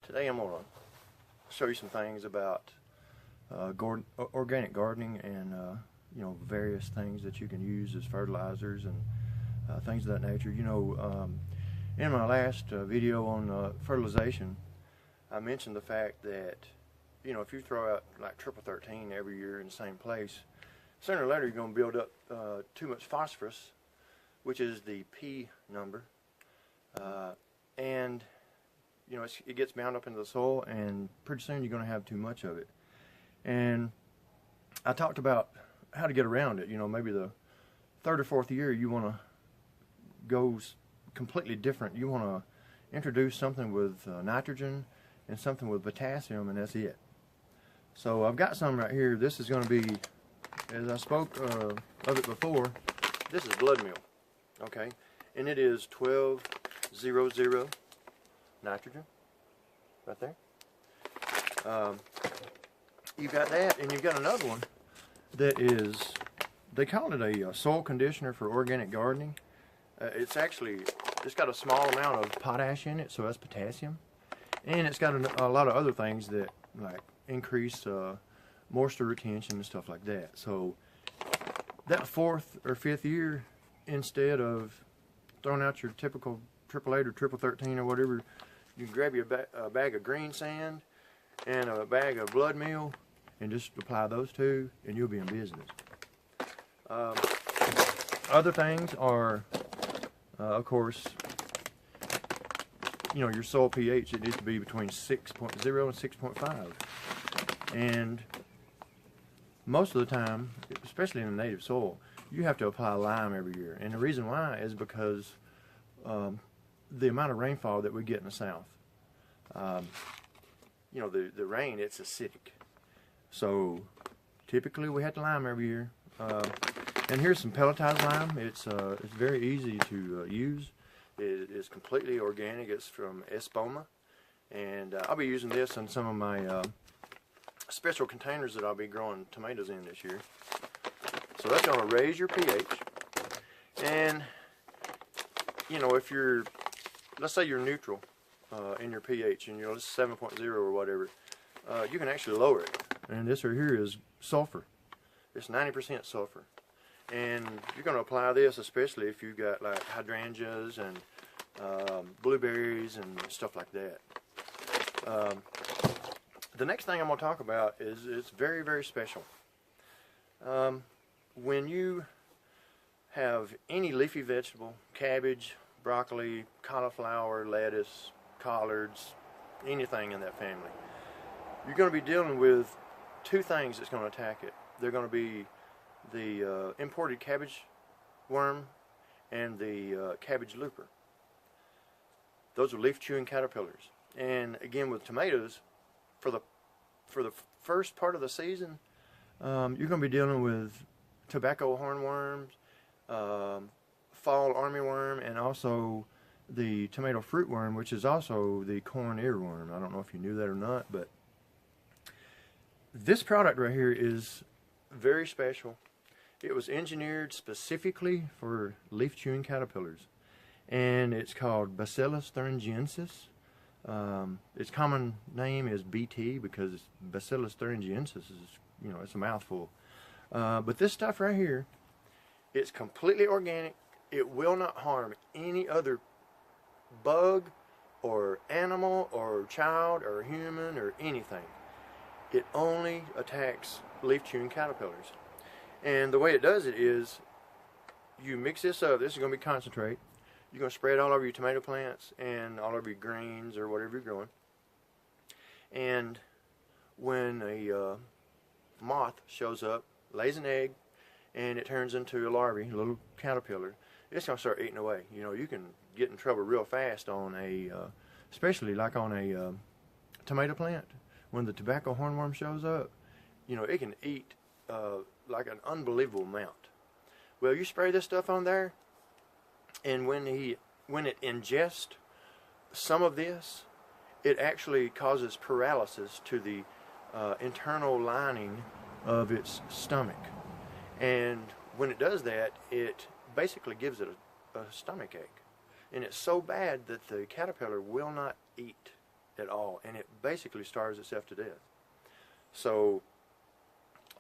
Today I'm going to show you some things about organic gardening and various things that you can use as fertilizers and things of that nature. In my last video on fertilization, I mentioned the fact that if you throw out like triple 13 every year in the same place, sooner or later you're going to build up too much phosphorus, which is the P number, and it gets bound up into the soil, and pretty soon you're going to have too much of it. And I talked about how to get around it. Maybe the third or fourth year you want to go completely different. You want to introduce something with nitrogen and something with potassium, and that's it. So I've got some right here. This is going to be, as I spoke of it before, this is blood meal, okay? And it is 1200 nitrogen, right there. You've got that, and you've got another one that is, they call it a soil conditioner for organic gardening. It's got a small amount of potash in it, so that's potassium. And it's got a lot of other things that like increase moisture retention and stuff like that. So that fourth or fifth year, instead of throwing out your typical triple 8 or triple 13 or whatever, you can grab your a bag of green sand and a bag of blood meal and just apply those two, and you'll be in business. Other things are, of course, your soil pH. It needs to be between 6.0 and 6.5. And most of the time, especially in the native soil, you have to apply lime every year. And the reason why is because the amount of rainfall that we get in the south. The rain, it's acidic. So typically we have to lime every year. And here's some pelletized lime. It's very easy to use. It is completely organic. It's from Espoma. And I'll be using this in some of my special containers that I'll be growing tomatoes in this year. So that's going to raise your pH. And, if you're, let's say you're neutral in your pH, and it's 7.0 or whatever, you can actually lower it. And this right here is sulfur. It's 90% sulfur. And you're going to apply this especially if you've got like hydrangeas and blueberries and stuff like that. The next thing I'm going to talk about is it's very, very special. When you have any leafy vegetable, cabbage, broccoli, cauliflower, lettuce, collards, anything in that family, you're going to be dealing with two things that's going to attack it. They're going to be the imported cabbage worm and the cabbage looper. Those are leaf-chewing caterpillars. And again, with tomatoes, for the first part of the season, you're going to be dealing with tobacco hornworms, fall armyworm, and also the tomato fruit worm, which is also the corn earworm. I don't know if you knew that or not, but this product right here is very special. It was engineered specifically for leaf-chewing caterpillars, and it's called Bacillus thuringiensis. Its common name is BT because Bacillus thuringiensis is, it's a mouthful. But this stuff right here, it's completely organic. It will not harm any other bug or animal or child or human or anything. It only attacks leaf-chewing caterpillars. And the way it does it is, you mix this up. This is going to be concentrate. You're going to spray it all over your tomato plants and all over your greens or whatever you're growing. And when a moth shows up, lays an egg, and it turns into a larvae, a little caterpillar, it's going to start eating away. You can get in trouble real fast on especially like on a tomato plant. When the tobacco hornworm shows up, it can eat like an unbelievable amount. Well, you spray this stuff on there, and when it ingests some of this, it actually causes paralysis to the internal lining of its stomach. And when it does that, it basically gives it a stomach ache. And it's so bad that the caterpillar will not eat. at all, and it basically starves itself to death. So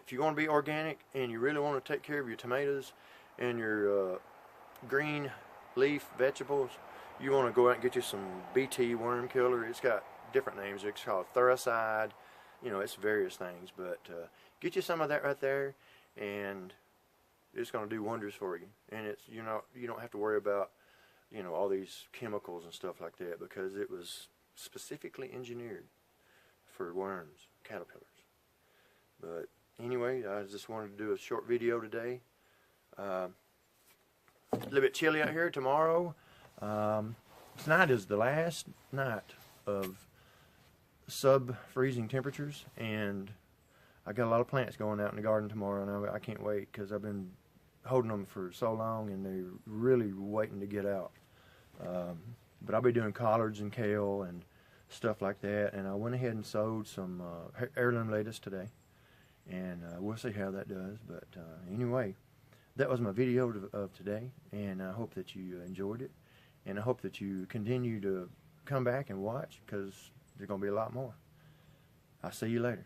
if you're going to be organic and you really want to take care of your tomatoes and your green leaf vegetables, you want to go out and get you some BT worm killer. It's got different names. It's called Thuricide. You know, it's various things, but get you some of that right there, and it's going to do wonders for you. And it's, you know, you don't have to worry about, you know, all these chemicals and stuff like that, because it was specifically engineered for worms, caterpillars. But anyway, I just wanted to do a short video today. A little bit chilly out here tomorrow. Tonight is the last night of sub-freezing temperatures, and I got a lot of plants going out in the garden tomorrow, and I can't wait, because I've been holding them for so long, and they're really waiting to get out. But I'll be doing collards and kale and stuff like that, and I went ahead and sowed some heirloom lettuce today, and we'll see how that does. But anyway, that was my video of today, and I hope that you enjoyed it, and I hope that you continue to come back and watch, because there's going to be a lot more. I'll see you later.